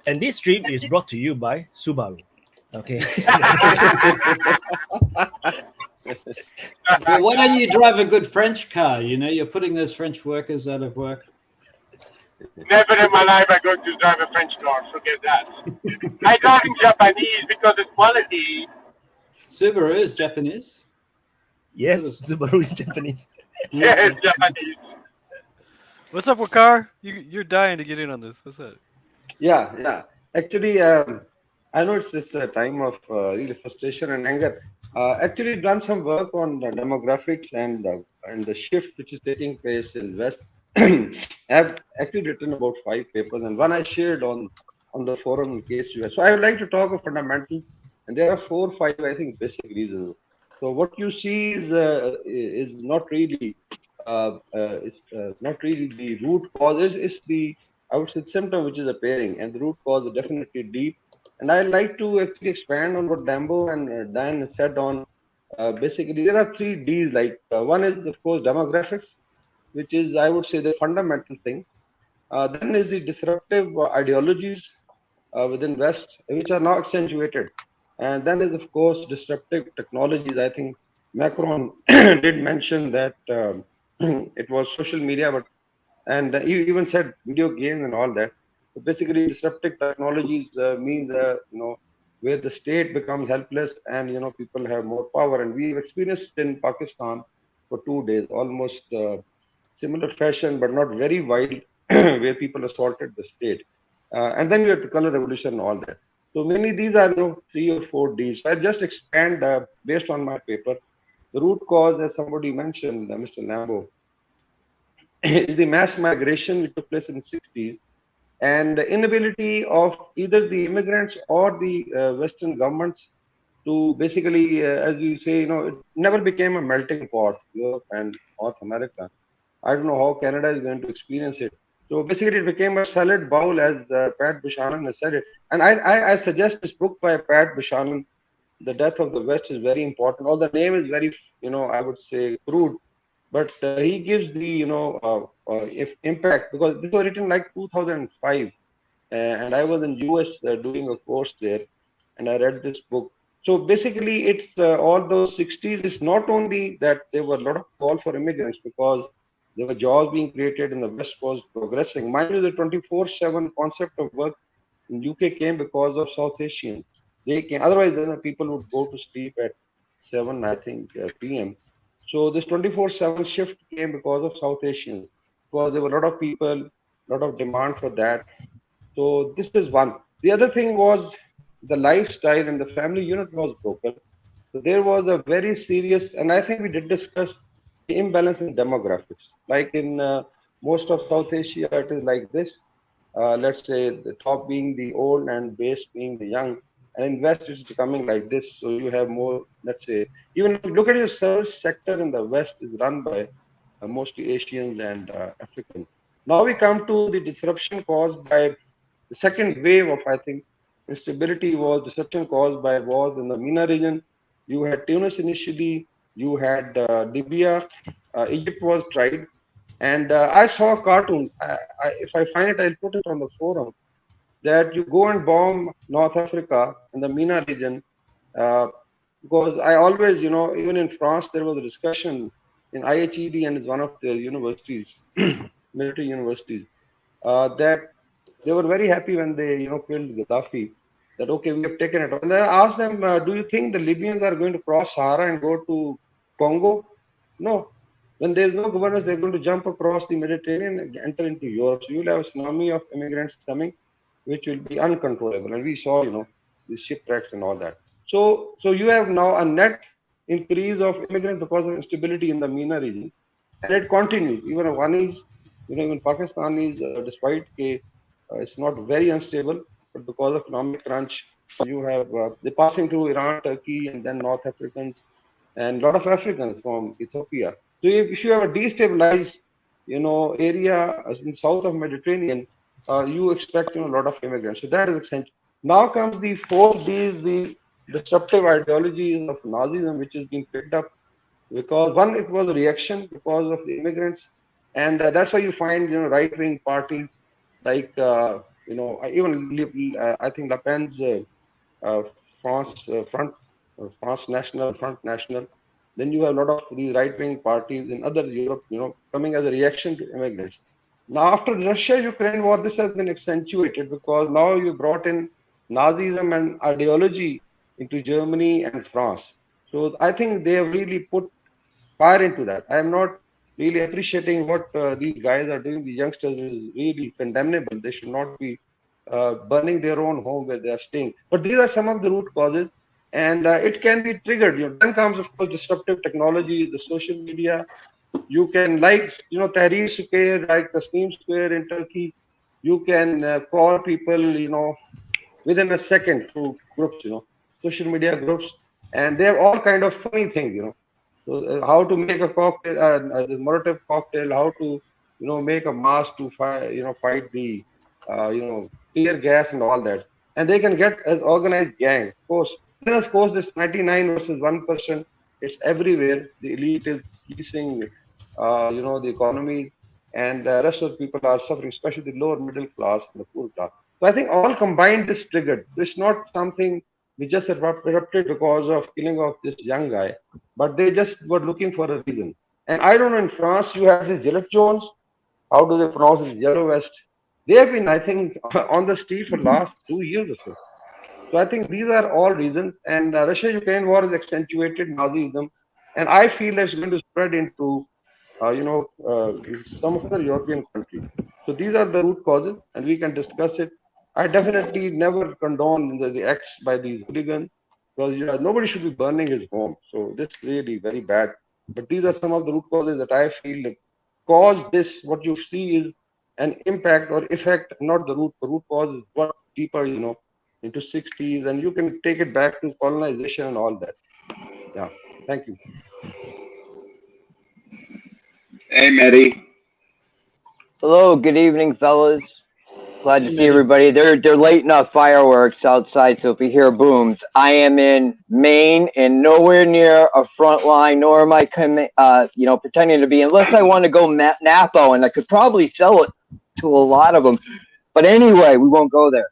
And this stream is brought to you by Subaru. Okay. So why don't you drive a good French car? You know, you're putting those French workers out of work. Never in my life I'm going to drive a French car. Forget that. I drive in Japanese because the quality. Subaru is Japanese. Yes, Subaru is Japanese. Yes, Japanese. What's up, Wakar? You're dying to get in on this. What's that? Yeah. Actually, I know it's a time of real frustration and anger. Actually, done some work on the demographics and the shift which is taking place in West. I've actually written about 5 papers, and one I shared on the forum in case you. So I would like to talk of fundamentals, and there are 4 or 5 I think basic reasons. So what you see is not really not really the root cause. Is the I would say symptom which is appearing, and the root cause is definitely deep. And I like to actually expand on what Dambo and Dan said on. Basically, there are 3 Ds. Like one is of course demographics, which is I would say the fundamental thing. Then is the disruptive ideologies within West, which are now accentuated. And then is of course disruptive technologies. I think Macron did mention that it was social media, but and he even said video games and all that. So basically, disruptive technologies mean where the state becomes helpless and people have more power. And we've experienced in Pakistan for 2 days almost similar fashion, but not very wild, where people assaulted the state. And then you have the color revolution and all that. So mainly these are 3 or 4 Ds. So I just expand based on my paper. The root cause, as somebody mentioned, Mr. Lambo, is the mass migration which took place in the 60s, and the inability of either the immigrants or the Western governments to basically, as you say, it never became a melting pot, Europe and North America. I don't know how Canada is going to experience it. So basically, it became a salad bowl, as Pat Buchanan has said it. And I suggest this book by Pat Buchanan, The Death of the West, is very important. Although the name is very, I would say, crude, but he gives the, if impact, because this was written like 2005, and I was in US doing a course there, and I read this book. So basically, it's all those 60s. It's not only that there were a lot of call for immigrants because there were jobs being created and the West was progressing. Mind you, the 24/7 concept of work in UK came because of South Asians. They came. Otherwise, then the people would go to sleep at 7, I think, p.m. So this 24/7 shift came because of South Asians, because there were a lot of people, a lot of demand for that. So this is one. The other thing was the lifestyle and the family unit was broken. So there was a very serious, and I think we did discuss the imbalance in demographics. Like in most of South Asia, it is like this. Let's say the top being the old and base being the young. And in West, it's becoming like this. So you have more, let's say, even if you look at your service sector in the West is run by mostly Asians and Africans. Now we come to the disruption caused by the second wave of, I think, instability was disruption caused by wars in the MENA region. You had Tunis initially, you had Libya, Egypt was tried. And I saw a cartoon. If I find it, I'll put it on the forum. That you go and bomb North Africa in the MENA region, because I always, even in France, there was a discussion in IHED, and it's one of the universities, military universities, that they were very happy when they, killed Gaddafi. That okay, we have taken it. And then I asked them, do you think the Libyans are going to cross Sahara and go to Congo? No. When there's no governors, they're going to jump across the Mediterranean and enter into Europe. So you'll have a tsunami of immigrants coming, which will be uncontrollable. And we saw, the shipwrecks and all that. So you have now a net increase of immigrants because of instability in the MENA region, and it continues. Even one is, even Pakistan is, despite it's not very unstable, but because of economic crunch, you have the passing through Iran, Turkey, and then North Africans, and a lot of Africans from Ethiopia. So if you have a destabilized, area in south of Mediterranean, you expect a lot of immigrants. So that is essential. Now comes the fourth D, is the disruptive ideologies of Nazism, which is being picked up because one, it was a reaction because of the immigrants, and that's why you find right-wing parties like you know, I think Le Pen's France France National, Front National. Then you have a lot of these right-wing parties in other Europe, you know, coming as a reaction to immigrants. Now, after Russia-Ukraine war, this has been accentuated because now you brought in Nazism and ideology into Germany and France. So I think they have really put fire into that. I am not really appreciating what these guys are doing. The youngsters is really condemnable. They should not be burning their own home where they are staying. But these are some of the root causes, and it can be triggered. You know, then comes of course disruptive technology, the social media. You can like Tahrir Square, like Tasneem Square in Turkey. You can call people within a second through groups, social media groups, and they have all kind of funny things. So how to make a cocktail, the Molotov cocktail, how to make a mask to fight the tear gas and all that, and they can get as organized gang. Of course, then of course this 99 versus 1%. It's everywhere. The elite is policing, the economy, and the rest of the people are suffering, especially the lower middle class and the poor class. So I think all combined is triggered. It's not something we just erupted because of killing of this young guy, but they just were looking for a reason. And I don't know, in France, you have this Gillette Jones. How do they pronounce it? Yellow West. They have been, I think, on the street for last 2 years or so. So I think these are all reasons. And Russia-Ukraine war has accentuated Nazism. And I feel that's going to spread into, some other European countries. So these are the root causes, and we can discuss it. I definitely never condone the acts by these hooligans because nobody should be burning his home. So this is really very bad. But these are some of the root causes that I feel that cause this. What you see is an impact or effect, not the root. The root cause is what deeper, into 60s, and you can take it back to colonization and all that. Yeah. Thank you. Hey, Mehdi. Hello, good evening, fellas. Glad to Hey, see Mehdi. everybody. They're lighting up fireworks outside, so if you hear booms, I am in Maine and nowhere near a front line, nor am I, pretending to be, unless I want to go Napo, and I could probably sell it to a lot of them. But anyway, we won't go there.